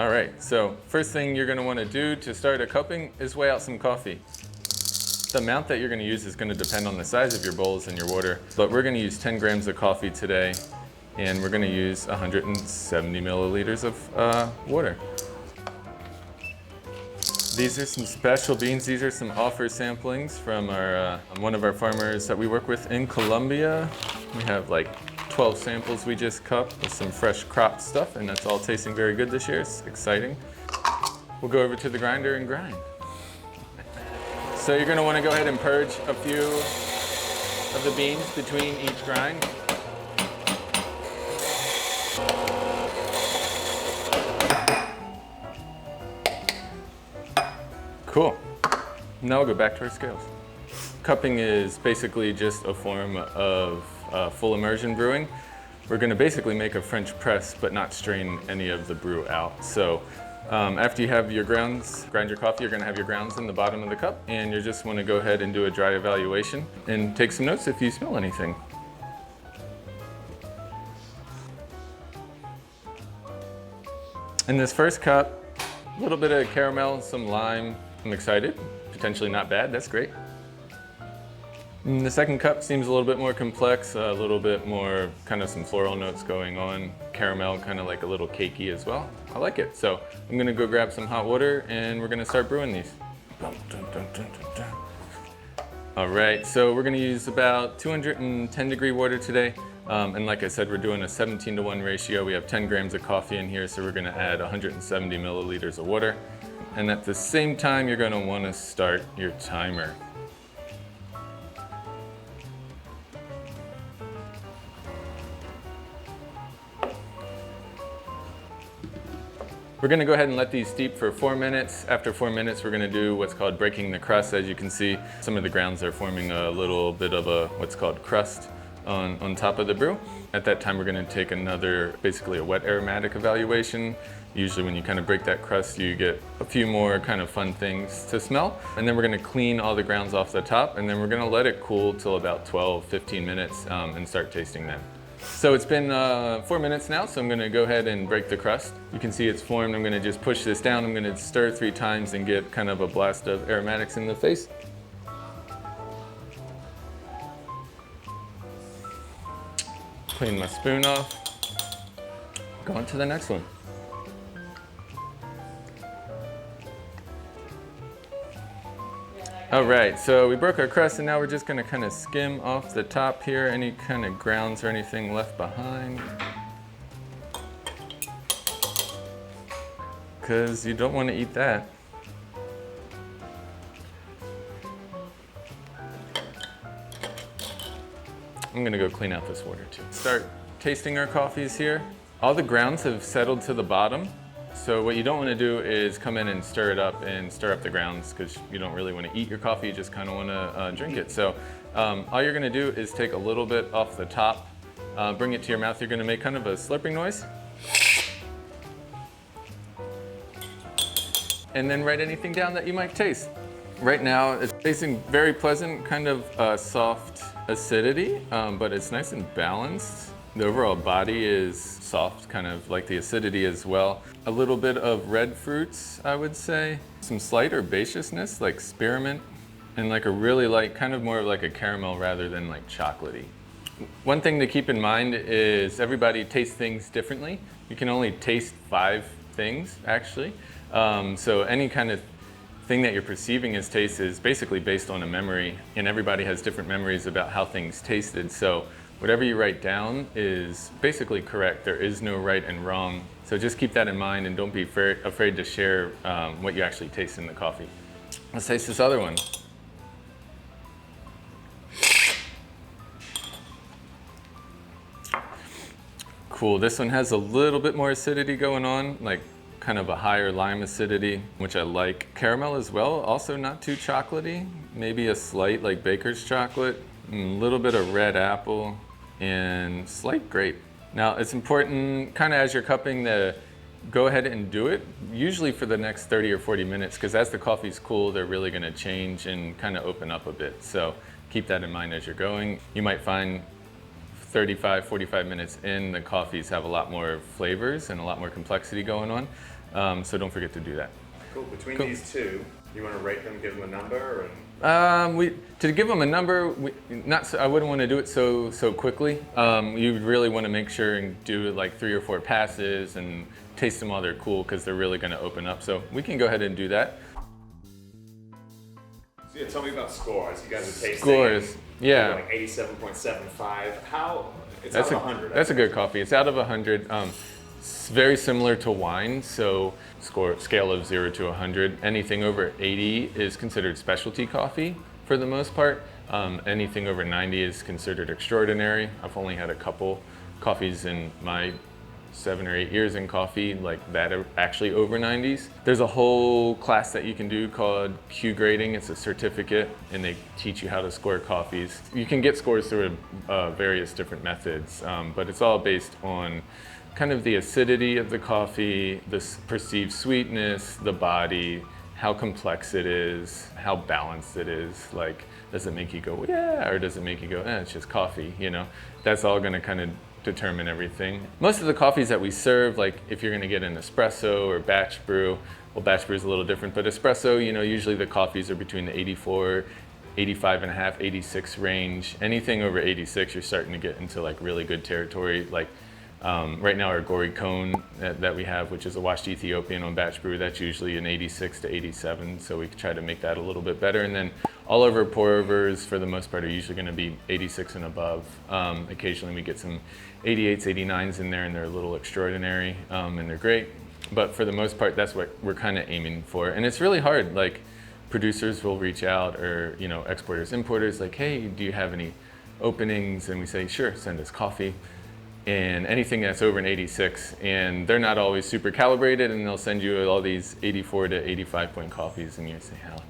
All right, so first thing you're gonna wanna do to start a cupping is weigh out some coffee. The amount that you're gonna use is gonna depend on the size of your bowls and your water, but we're gonna use 10 grams of coffee today, and we're gonna use 170 milliliters of water. These are some special beans. These are some offer samplings from one of our farmers that we work with in Colombia. We have like 12 samples we just cupped with some fresh crop stuff, and that's all tasting very good this year. It's exciting. We'll go over to the grinder and grind. So you're gonna wanna go ahead and purge a few of the beans between each grind. Cool. Now we'll go back to our scales. Cupping is basically just a form of full immersion brewing. We're gonna basically make a French press, but not strain any of the brew out. So after you have your grounds, grind your coffee, you're gonna have your grounds in the bottom of the cup, and you just wanna go ahead and do a dry evaluation and take some notes if you smell anything. In this first cup, a little bit of caramel, some lime. I'm excited, potentially not bad, that's great. And the second cup seems a little bit more complex, a little bit more kind of some floral notes going on. Caramel, kind of like a little cakey as well. I like it. So I'm gonna go grab some hot water and we're gonna start brewing these. All right, so we're gonna use about 210 degree water today. And like I said, we're doing a 17-to-1 ratio. We have 10 grams of coffee in here, so we're gonna add 170 milliliters of water. And at the same time, you're gonna wanna start your timer. We're gonna go ahead and let these steep for 4 minutes. After 4 minutes, we're gonna do what's called breaking the crust. As you can see, some of the grounds are forming a little bit of a what's called crust on top of the brew. At that time, we're gonna take another, basically a wet aromatic evaluation. Usually when you kind of break that crust, you get a few more kind of fun things to smell. And then we're gonna clean all the grounds off the top, and then we're gonna let it cool till about 12, 15 minutes and start tasting them. So it's been 4 minutes now, so I'm gonna go ahead and break the crust. You can see it's formed. I'm gonna just push this down. I'm gonna stir 3 times and get kind of a blast of aromatics in the face. Clean my spoon off. Go on to the next one. All right, so we broke our crust and now we're just gonna kind of skim off the top here, any kind of grounds or anything left behind. Because you don't want to eat that. I'm gonna go clean out this water too. Start tasting our coffees here. All the grounds have settled to the bottom. So what you don't want to do is come in and stir it up and stir up the grounds, because you don't really want to eat your coffee, you just kind of want to drink it. So all you're going to do is take a little bit off the top, bring it to your mouth. You're going to make kind of a slurping noise. And then write anything down that you might taste. Right now it's tasting very pleasant, kind of soft acidity, but it's nice and balanced. The overall body is soft, kind of like the acidity as well. A little bit of red fruits, I would say. Some slight herbaceousness, like spearmint, and like a really light, kind of more of like a caramel rather than like chocolatey. One thing to keep in mind is everybody tastes things differently. You can only taste 5 things, actually. So any kind of thing that you're perceiving as taste is basically based on a memory, and everybody has different memories about how things tasted. So whatever you write down is basically correct. There is no right and wrong. So just keep that in mind and don't be afraid to share what you actually taste in the coffee. Let's taste this other one. Cool, this one has a little bit more acidity going on, like kind of a higher lime acidity, which I like. Caramel as well, also not too chocolatey. Maybe a slight like baker's chocolate, a little bit of red apple, and slight grape. Now it's important kind of as you're cupping to go ahead and do it, usually for the next 30 or 40 minutes, because as the coffee's cool, they're really gonna change and kind of open up a bit. So keep that in mind as you're going. You might find 35, 45 minutes in, the coffees have a lot more flavors and a lot more complexity going on. So don't forget to do that. Cool. Between these two, you want to rate them, give them a number? To give them a number, I wouldn't want to do it so quickly. You really want to make sure and do it like 3 or 4 passes and taste them while they're cool, because they're really going to open up. So we can go ahead and do that. So yeah, tell me about scores. You guys are tasting. Scores, yeah. Like 87.75. How? It's That's out of 100. That's a good coffee. It's out of 100. It's very similar to wine, so scale of 0 to 100. Anything over 80 is considered specialty coffee for the most part. Anything over 90 is considered extraordinary. I've only had a couple coffees in my 7 or 8 years in coffee like that are actually over 90s. There's a whole class that you can do called Q grading. It's a certificate, and they teach you how to score coffees. You can get scores through various different methods, but it's all based on kind of the acidity of the coffee, the perceived sweetness, the body, how complex it is, how balanced it is. Like, does it make you go, yeah, or does it make you go, it's just coffee, you know? That's all gonna kind of determine everything. Most of the coffees that we serve, like if you're gonna get an espresso or batch brew, well, batch brew is a little different, but espresso, you know, usually the coffees are between the 84, 85 and a half, 86 range. Anything over 86, you're starting to get into like really good territory. Like right now our Gori Cone that we have, which is a washed Ethiopian on batch brew, that's usually an 86 to 87, so we try to make that a little bit better. And then all of our pour overs, for the most part, are usually going to be 86 and above. Occasionally we get some 88s, 89s in there, and they're a little extraordinary, and they're great. But for the most part, that's what we're kind of aiming for. And it's really hard. Like, producers will reach out, or you know, exporters, importers, like, hey, do you have any openings? And we say, sure, send us coffee. And anything that's over an 86, and they're not always super calibrated, and they'll send you all these 84 to 85 point coffees, and you say, hell,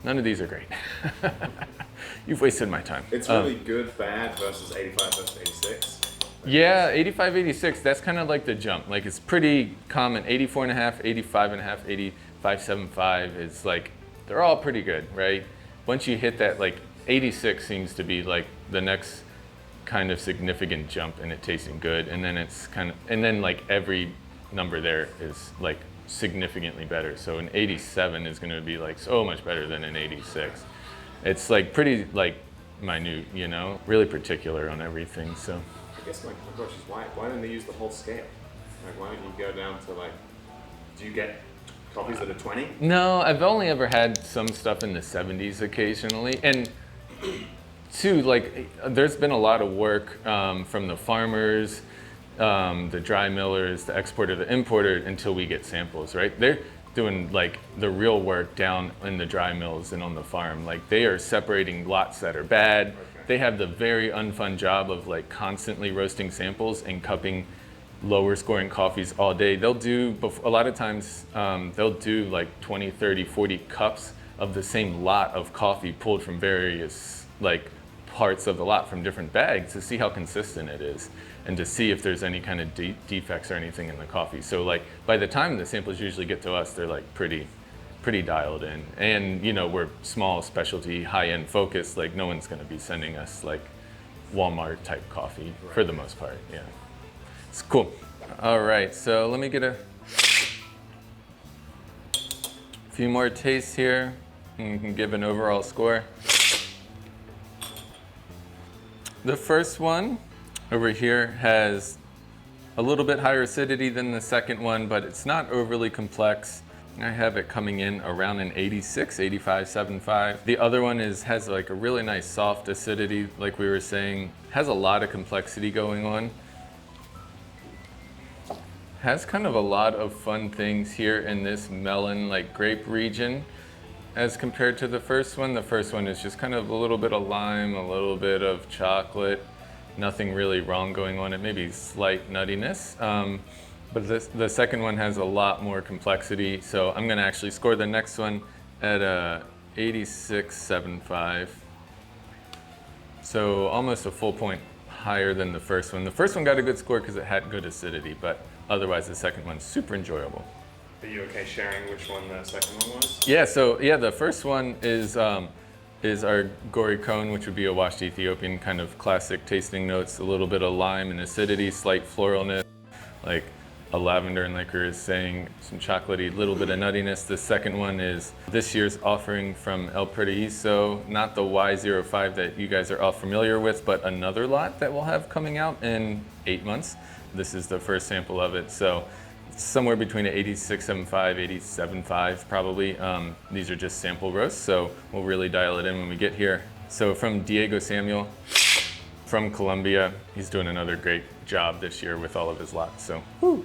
none of these are great. You've wasted my time. It's really good, bad versus 85 versus 86. Yeah, 85, 86, that's kind of like the jump. Like, it's pretty common. 84 and a half, 85 and a half, 85.75 is like, they're all pretty good, right? Once you hit that, like 86 seems to be like the next kind of significant jump in it tasting good, and then it's kind of, and then like every number there is like significantly better. So an 87 is going to be like so much better than an 86. It's like pretty like minute, you know, really particular on everything. So I guess my question is why don't they use the whole scale? Like, why don't you go down to like, do you get coffees that are 20? No, I've only ever had some stuff in the 70s occasionally, and two, like, there's been a lot of work from the farmers, the dry millers, the exporter, the importer, until we get samples, right? They're doing like the real work down in the dry mills and on the farm. Like, they are separating lots that are bad. Okay. They have the very unfun job of like constantly roasting samples and cupping lower scoring coffees all day. They'll do, a lot of times, they'll do like 20, 30, 40 cups of the same lot of coffee pulled from various like parts of the lot from different bags to see how consistent it is and to see if there's any kind of defects or anything in the coffee. So like by the time the samples usually get to us, they're like pretty dialed in. And you know, we're small, specialty, high-end focused. Like, no one's going to be sending us like Walmart type coffee for the most part. Yeah, it's cool. All right, so let me get a few more tastes here, and we can give an overall score. The first one over here has a little bit higher acidity than the second one, but it's not overly complex. I have it coming in around an 86, 85.75. The other one has like a really nice soft acidity, like we were saying. Has a lot of complexity going on. Has kind of a lot of fun things here in this melon, like grape region. As compared to the first one is just kind of a little bit of lime, a little bit of chocolate, nothing really wrong going on. It may be slight nuttiness, but the second one has a lot more complexity. So I'm gonna actually score the next one at a 86.75. So almost a full point higher than the first one. The first one got a good score because it had good acidity, but otherwise the second one's super enjoyable. Are you okay sharing which one the second one was? Yeah, so yeah, the first one is our Gori Cone, which would be a washed Ethiopian, kind of classic tasting notes, a little bit of lime and acidity, slight floralness, like a lavender and liquor is saying some chocolatey, little bit of nuttiness. The second one is this year's offering from El Paraíso, not the Y05 that you guys are all familiar with, but another lot that we'll have coming out in 8 months. This is the first sample of it. So it's somewhere between an 86.75, 87.5 probably. These are just sample roasts, so we'll really dial it in when we get here. So from Diego Samuel, from Colombia, he's doing another great job this year with all of his lots. So, woo.